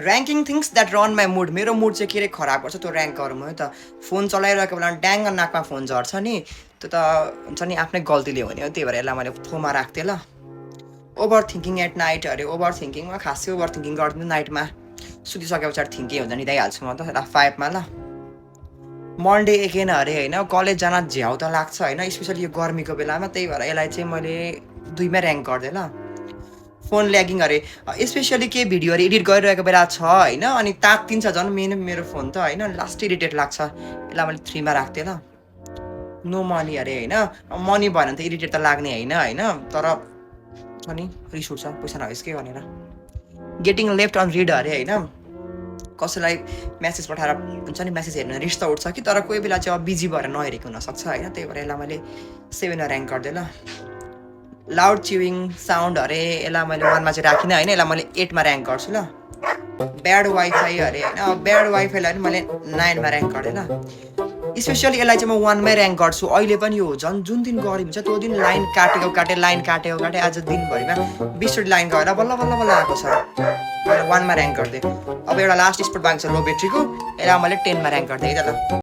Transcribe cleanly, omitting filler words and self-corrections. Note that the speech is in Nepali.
ranking things that run my mood मेरो मुड चाहिँ के अरे खराब गर्छ त्यो ऱ्याङ्क गरौँ है त फोन चलाइरहेको बेला ड्याङ्ग नाकमा फोन झर्छ नि त्यो त हुन्छ नि आफ्नै गल्तीले हो नि हो त्यही भएर यसलाई मैले फोनमा राख्थेँ ल ओभर थिङ्किङ एट नाइट अरे ओभर थिङ्किङमा खासै ओभर थिङ्किङ गर्दिनँ नाइटमा सुतिसके पछाडि थिङ्किङ हुन्छ नि निदाइहाल्छु म त ल 5 मा ल मन्डे एकेन अरे होइन कलेज जान झ्याउ त लाग्छ होइन स्पेसली यो गर्मीको बेलामा त्यही भएर यसलाई चाहिँ मैले 2 मा ऱ्याङ्क गरिदिएँ ल फोन ल्यागिङ अरे स्पेसली के भिडियोहरू एडिट गरिरहेको बेला छ होइन अनि तात्तिन्छ झन् मेरो फोन त होइन लास्ट इरिटेट लाग्छ यसलाई मैले 3 मा राख्थेँ ल नो मनी अरे होइन मनी भएन भने त इरिटेट त लाग्ने होइन तर अनि रिस उठ्छ पैसा नहोस् के भनेर गेटिङ लेफ्ट अन रिड अरे होइन कसैलाई म्यासेज पठाएर हुन्छ नि म्यासेज हेर्नु रिस त उठ्छ कि तर कोही बेला चाहिँ अब बिजी भएर नहेरेको हुनसक्छ होइन त्यही भएर यसलाई मैले 7 मा ऱ्याङ्क गरिदिएँ ल लाउड च्युइङ साउन्ड अरे यसलाई मैले 1 मा चाहिँ राखिनँ होइन यसलाई मैले 8 मा ऱ्याङ्क गर्छु ल ब्याड वाइफाई अरे होइन ब्याड वाइफाईलाई पनि मैले 9 मा ऱ्याङ्क गरेँ ल स्पेसली यसलाई चाहिँ म 1 मै ऱ्याङ्क गर्छु अहिले पनि हो झन् जुन दिन गर्मी हुन्छ त्यो दिन लाइन काटेको आज दिनभरिमा 20 लाइन गएर बल्ल आएको छ मैले 1 मा ऱ्याङ्क गरिदिएँ अब एउटा लास्ट स्पोर्ट बाँकी छ लो ब्याट्रीको यसलाई मैले 10 मा ऱ्याङ्क गरिदिएँ है त ल